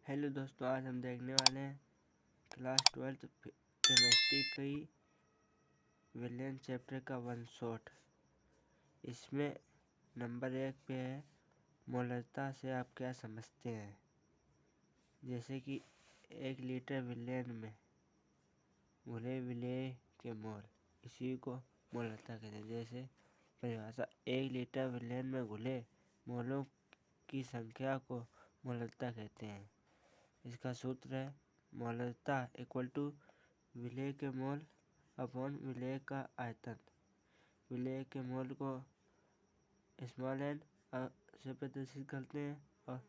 Hello दोस्तों, आज हम देखने वाले हैं क्लास 12th केमिस्ट्री की विलियन चैप्टर का वन शॉट। इसमें नंबर 1 पे है मोलरता से आप क्या समझते हैं। जैसे कि 1 लीटर विलियन में घुले विलेय के मोल, इसी को मोलरता कहते हैं। जैसे परिभाषा, 1 लीटर विलियन में घुले मोलों की संख्या को मोलरता कहते हैं। इसका सूत्र है मोलरता इक्वल टू विलेय के मोल अपॉन विलेय का आयतन। विलेय के मोल को स्मॉल एन से प्रदर्शित करते हैं और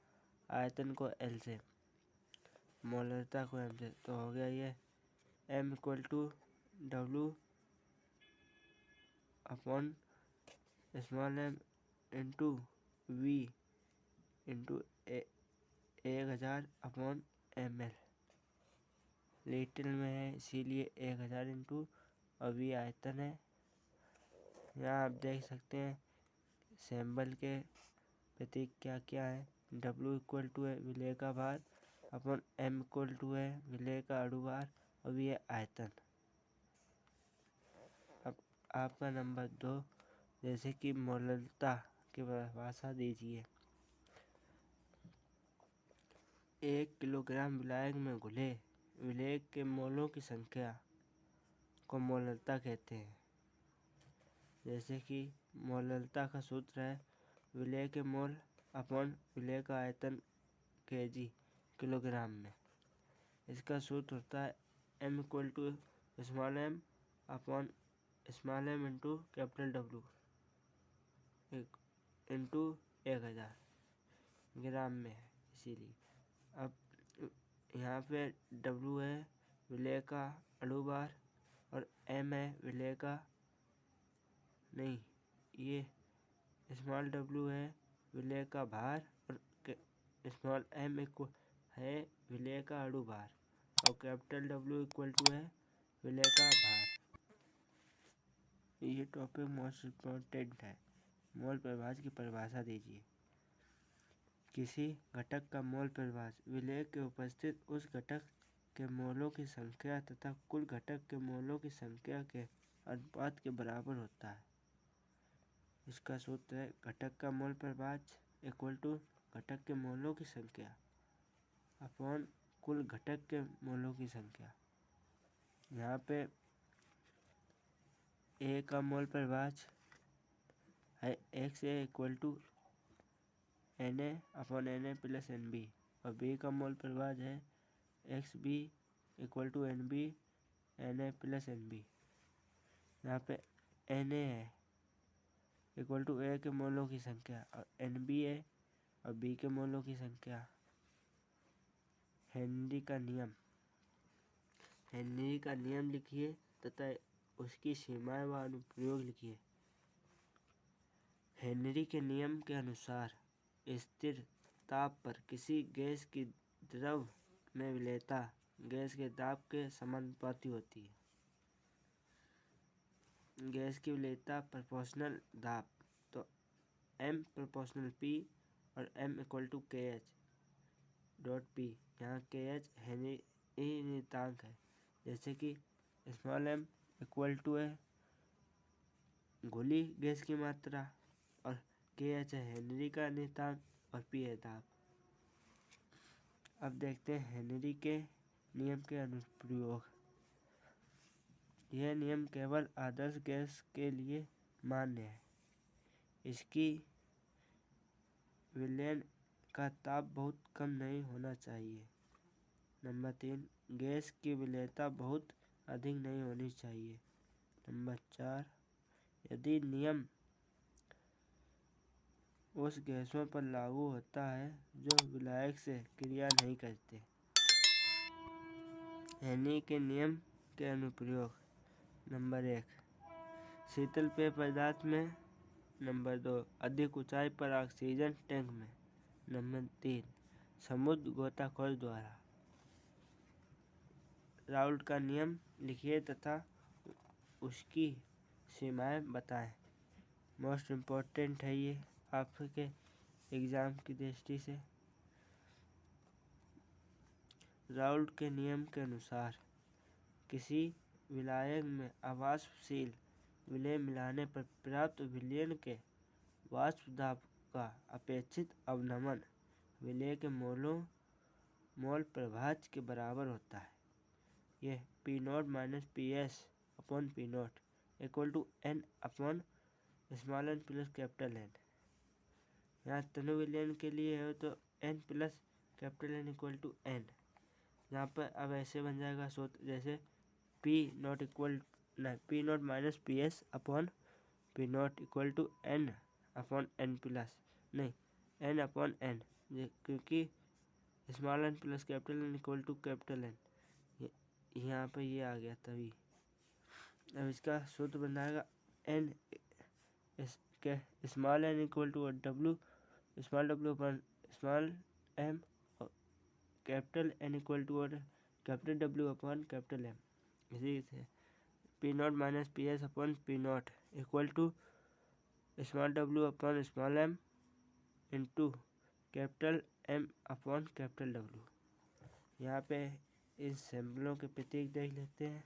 आयतन को एल से, मोलरता को एम से। तो हो गया ये M equal to W upon small M into V into 1000 upon M L. Litre में है इसीलिए 1000 इंटू और वी आयतन है। यहाँ आप देख सकते हैं सिंबल के प्रतीक क्या क्या है। W इक्वल टू है विलेय का भार अपॉन M इक्वल टू है विलेय का अणुभार और वी है आयतन। अब आपका नंबर 2, जैसे कि मोलरता की परिभाषा दीजिए। 1 किलोग्राम विलायक में घुले विलेय के मोलों की संख्या को मोलरता कहते हैं। जैसे कि मोलरता का सूत्र है विलेय के मोल अपॉन विलेय का आयतन kg किलोग्राम में। इसका सूत्र होता है m equal to small M upon small M into capital W into 1000 gram में है इसीलिए। अब यहाँ पे W है विलेय का अणुभार और M है विलेय का नहीं, ये स्मॉल W है विलेय का भार और स्मॉल m है विलेय का अणुभार और कैपिटल W इक्वल टू है विलेय का भार। ये टॉपिक मोस्ट इम्पोर्टेंट है। मोल प्रभाज की परिभाषा दीजिए। किसी घटक का मोल प्रभाज विलेय के उपस्थित उस घटक के मोलों की संख्या तथा कुल घटक के मोलों की संख्या के अनुपात के बराबर होता है। इसका सूत्र है घटक का मोल प्रभाज इक्वल टू घटक के मोलों की संख्या अपॉन कुल घटक के मोलों की संख्या। यहाँ पे ए का मोल प्रभाज है x A equal to N A upon N A plus N B और बी का मोल प्रभाज है x B equal to N B N A plus N B. यहाँ पे एन ए है इक्वल टू ए के मोलों की संख्या और एन बी है और बी के मोलों की संख्या। हेनरी का नियम, हेनरी का नियम लिखिए तथा उसकी सीमाएं व अनुप्रयोग लिखिए। हेनरी के नियम के अनुसार स्थिर ताप पर किसी गैस की द्रव में विलेयता गैस के दाब के समानुपाती होती है। गैस की विलेयता प्रोपोर्शनल दाब, तो M प्रोपोर्शनल P और M equal to KH dot P। यहाँ KH हेनरी नियतांक है। जैसे कि स्मॉल m इक्वल टू है घुली गैस की मात्रा और KH है हेनरी का नियतांक और P है दाब। अब देखते हैं हेनरी के नियम के अनुप्रयोग। यह नियम केवल आदर्श गैस के लिए मान्य है। इसकी विलयन का ताप बहुत कम नहीं होना चाहिए। नंबर 3, गैस की विलेयता बहुत अधिक नहीं होनी चाहिए। नंबर 4, यदि नियम उस गैसों पर लागू होता है जो विलायक से क्रिया नहीं करते। हेनरी के नियम के अनुप्रयोग। नंबर 1, शीतल पेय पदार्थ में। नंबर 2, अधिक ऊंचाई पर ऑक्सीजन टैंक में। नंबर 3, समुद्र गोताखोर द्वारा। राउल्ट का नियम लिखिए तथा उसकी सीमाएं बताएं। मोस्ट इम्पोर्टेंट है ये आपके एग्ज़ाम की दृष्टि से। राउल्ट के नियम के अनुसार किसी विलायक में अवाष्पशील विलेय मिलाने पर प्राप्त विलयन के वाष्प दाब का अपेक्षित अवनमन विलेय के मोल प्रभाज के बराबर होता है। यह P not minus P S upon P not equal to N upon small N plus capital N. यहाँ तनु विलयन के लिए है तो N plus capital N equal to N. यहाँ पर अब ऐसे बन जाएगा सूत्र जैसे P not minus P S upon P not equal to N upon N plus N upon N, क्योंकि small N plus capital N equal to capital N, यहाँ पे ये आ गया तभी। अब इसका सूत्र बन जाएगा N small N equal to W small W upon small M, capital N equal to capital W upon capital M. इसी से P not minus P S upon P not equal to small W upon small M into capital M upon capital W. यहाँ पे इन सैम्पलों के प्रतीक देख लेते हैं।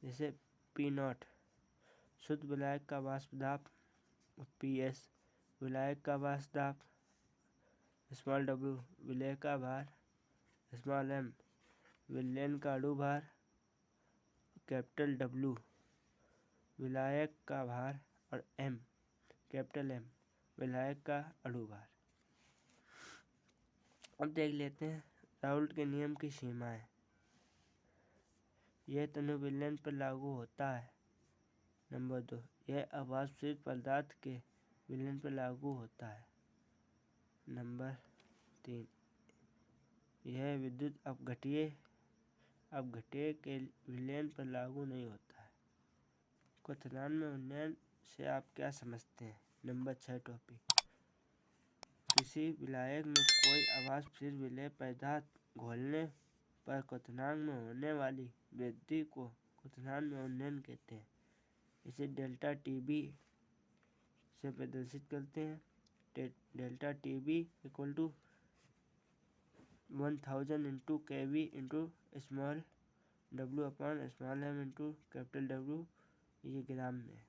जैसे पी नॉट शुद्ध विलायक का वाष्प दाब, पी एस विलायक का वाष्प दाब, स्मॉल डब्ल्यू विलेय का भार, स्मॉल एम विलयन का अणु भार, कैपिटल डब्ल्यू विलायक का भार और एम कैपिटल एम विलायक का अणु भार। अब देख लेते हैं राउल्ट के नियम की सीमाएं। यह तनु विलयन पर लागू होता है। नंबर 2, यह अवाष्पशील पदार्थ के विलयन पर लागू होता है। नंबर 3, यह विद्युत अपघट्य के विलयन पर लागू नहीं होता है। क्वथनांक उन्नयन से आप क्या समझते हैं? नंबर 6 टॉपिक, किसी विलायक में कोई अवाष्पशील विलेय पदार्थ घोलने पर क्वथनांक में होने वाली वृद्धि को क्वथनांक में उन्नयन कहते हैं। इसे डेल्टा टीबी से प्रदर्शित करते हैं। Delta TB equal to 1000 into K V into small W upon small M into capital W, ये ग्राम में।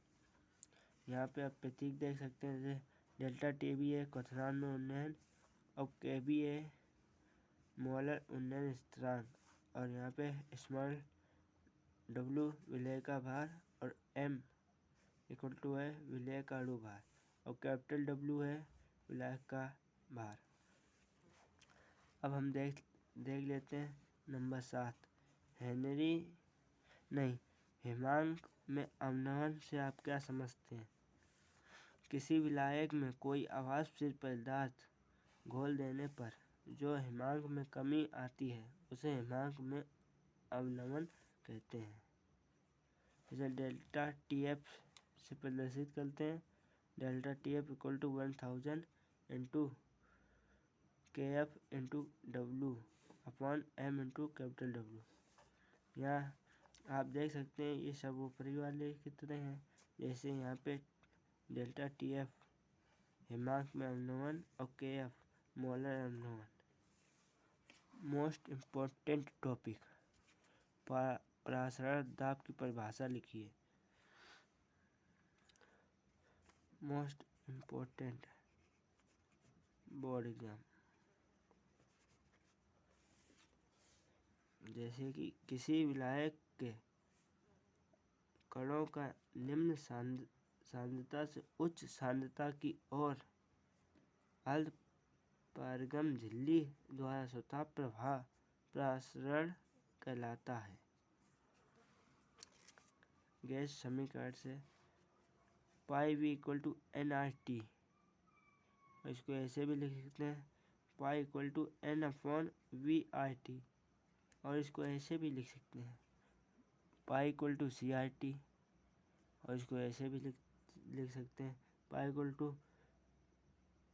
यहाँ पे आप प्रतीक देख सकते हैं। जैसे डेल्टा टीबी है क्वथनांक में उन्नयन और के बी है मोलर उन्नयन स्थिरांक, और यहाँ पे स्मॉल डब्ल्यू विलेय का भार और एम इक्वल टू है विलेय का अणु भार और कैपिटल डब्ल्यू है विलायक का भार। अब हम देख लेते हैं नंबर 7, हिमांक में अवनमन से आप क्या समझते हैं? किसी विलायक में कोई अवाष्पशील पदार्थ घोल देने पर जो हिमांक में कमी आती है उसे हिमांक में अवनमन कहते हैं। इसे डेल्टा टी एफ से प्रदर्शित करते हैं। Delta T F equal to 1000 into K F into W upon M into capital W. यहाँ आप देख सकते हैं ये सब ऊपरी वाले की तरह हैं। जैसे यहाँ पे डेल्टा टी एफ हिमांक में अवनमन और के एफ मोलर अवनमन। मोस्ट इम्पोर्टेंट टॉपिक, परासरण दाब की परिभाषा लिखिए। मोस्ट इम्पोर्टेंट बोर्ड एग्जाम, जैसे कि किसी विलायक के कणों का निम्न सांद्रता से उच्च सांद्रता की ओर अर्ध पारगम झिल्ली द्वारा स्वतः प्रवाह परासरण कहलाता है। गैस समीकरण से pi V equal to N R T, इसको ऐसे भी लिख सकते हैं pi equal to N upon V R T, और इसको ऐसे भी लिख सकते हैं pi equal to C R T, और इसको ऐसे भी लिख सकते हैं pi equal to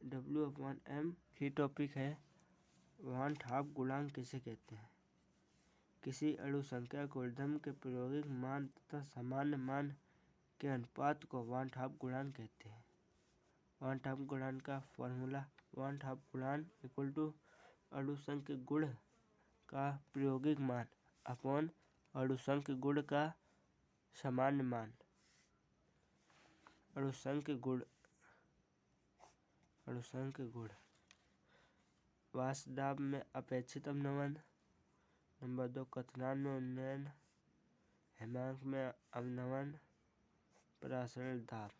W upon M. ये टॉपिक है वान हाफ गुणांक किसे कहते हैं? किसी अणु संख्या को ऊर्ध्व के प्रायोगिक मान तथा सामान्य मान के अनुपात को वान हाफ गुणांक कहते हैं। वान हाफ गुणांक का फॉर्मूला वान हाफ गुणांक इक्वल टू अणु संख्या गुण का प्रायोगिक मान अपॉन अणुसंख्य गुण का सामान्य मान। अणुसंख्य गुण वाष्प में अपेक्षित अवनमन। नंबर 2 क्वथनांक में उन्नयन। हिमांक में अवनमन। प्रसारण दाब।